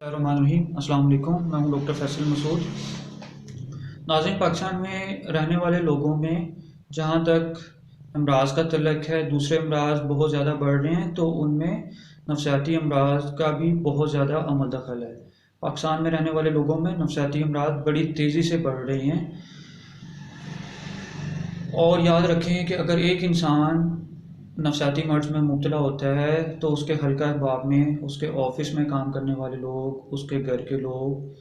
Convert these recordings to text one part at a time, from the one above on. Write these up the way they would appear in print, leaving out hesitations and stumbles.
बिस्मिल्लाहिर्रहमानिर्रहीम। अस्सलाम वालेकुम। मैं हूं डॉक्टर फैसल मसूद। नाज़रीन, पाकिस्तान में रहने वाले लोगों में जहां तक अमराज का तल्लक है, दूसरे अमराज बहुत ज़्यादा बढ़ रहे हैं, तो उनमें नफसियाती अमराज का भी बहुत ज़्यादा अमल दखल है। पाकिस्तान में रहने वाले लोगों में नफसियाती अमराज बड़ी तेज़ी से बढ़ रहे हैं। और याद रखें कि अगर एक इंसान नफसियाती मर्ज़ में मुब्तला होता है तो उसके हल्का अहबाब में, उसके ऑफिस में काम करने वाले लोग, उसके घर के लोग,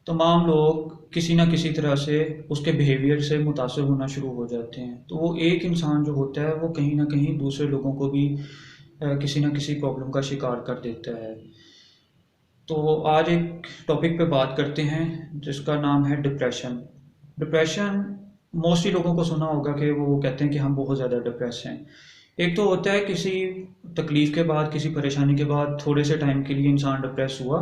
तमाम लोग किसी ना किसी तरह से उसके बिहेवियर से मुतासर होना शुरू हो जाते हैं। तो वो एक इंसान जो होता है वो कहीं ना कहीं दूसरे लोगों को भी किसी ना किसी प्रॉब्लम का शिकार कर देता है। तो आज एक टॉपिक पे बात करते हैं जिसका नाम है डिप्रेशन। डिप्रेशन, मोस्टली लोगों को सुना होगा कि वो कहते हैं कि हम बहुत ज़्यादा डिप्रेस हैं। एक तो होता है किसी तकलीफ़ के बाद, किसी परेशानी के बाद थोड़े से टाइम के लिए इंसान डिप्रेस हुआ,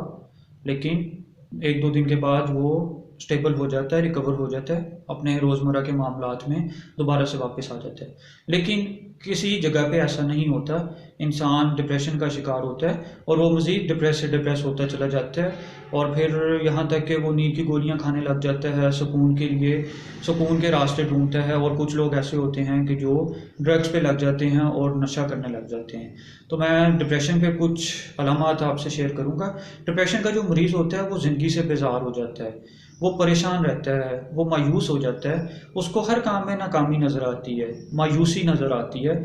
लेकिन एक दो दिन के बाद वो स्टेबल हो जाता है, रिकवर हो जाता है, अपने रोज़मर्रा के मामलात में दोबारा से वापस आ जाता है। लेकिन किसी जगह पे ऐसा नहीं होता। इंसान डिप्रेशन का शिकार होता है और वो मज़ीद डिप्रेस से डिप्रेस होता चला जाता है, और फिर यहाँ तक कि वो नींद की गोलियाँ खाने लग जाता है, सुकून के लिए सुकून के रास्ते ढूंढता है। और कुछ लोग ऐसे होते हैं कि जो ड्रग्स पे लग जाते हैं और नशा करने लग जाते हैं। तो मैं डिप्रेशन पे कुछ अलामात आपसे शेयर करूँगा। डिप्रेशन का जो मरीज़ होता है वो ज़िंदगी से बेजार हो जाता है, वो परेशान रहता है, वो मायूस हो जाता है, उसको हर काम में नाकामी नज़र आती है, मायूसी नज़र आती है।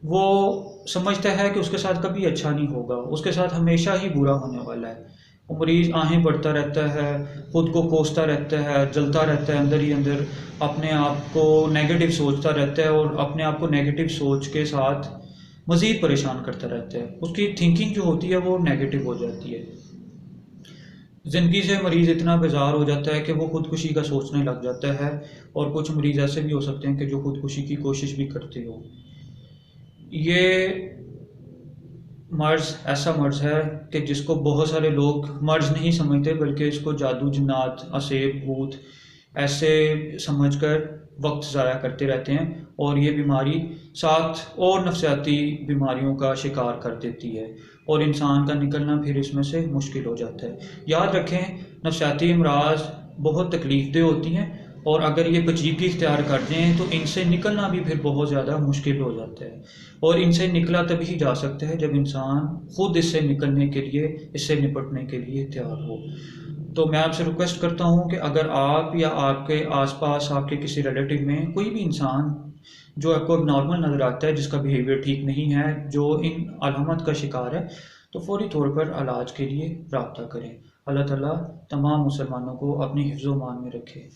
वो समझता है कि उसके साथ कभी अच्छा नहीं होगा, उसके साथ हमेशा ही बुरा होने वाला है। वो मरीज़ आहें भरता रहता है, ख़ुद को कोसता रहता है, जलता रहता है अंदर ही अंदर, अपने आप को नेगेटिव सोचता रहता है और अपने आप को नेगेटिव सोच के साथ मज़ीद परेशान करता रहता है। उसकी थिंकिंग जो होती है वो नेगेटिव हो जाती है। ज़िंदगी से मरीज़ इतना बेजार हो जाता है कि वो खुदकुशी का सोचने लग जाता है। और कुछ मरीज़ ऐसे भी हो सकते हैं कि जो खुदकुशी की कोशिश भी करते हो। ये मर्ज़ ऐसा मर्ज़ है कि जिसको बहुत सारे लोग मर्ज़ नहीं समझते, बल्कि इसको जादू, जिन्नात, असेब, भूत ऐसे समझकर वक्त ज़ाया करते रहते हैं। और ये बीमारी साथ और नफसियाती बीमारियों का शिकार कर देती है और इंसान का निकलना फिर इसमें से मुश्किल हो जाता है। याद रखें, नफसियाती अमराज बहुत तकलीफ़देह होती हैं, और अगर ये पेचीदगी इख्तियार कर दें तो इनसे निकलना भी फिर बहुत ज़्यादा मुश्किल हो जाता है। और इनसे निकला तभी जा सकता है जब इंसान खुद इससे निकलने के लिए, इससे निपटने के लिए तैयार हो। तो मैं आपसे रिक्वेस्ट करता हूँ कि अगर आप या आपके आसपास आपके किसी रिलेटिव में कोई भी इंसान जो आपको नॉर्मल नज़र आता है, जिसका बिहेवियर ठीक नहीं है, जो इन अलामत का शिकार है, तो फौरी तौर पर इलाज के लिए रब्ता करें। अल्लाह ताला तमाम मुसलमानों को अपनी हिफ्ज़-ओ-मान में रखे।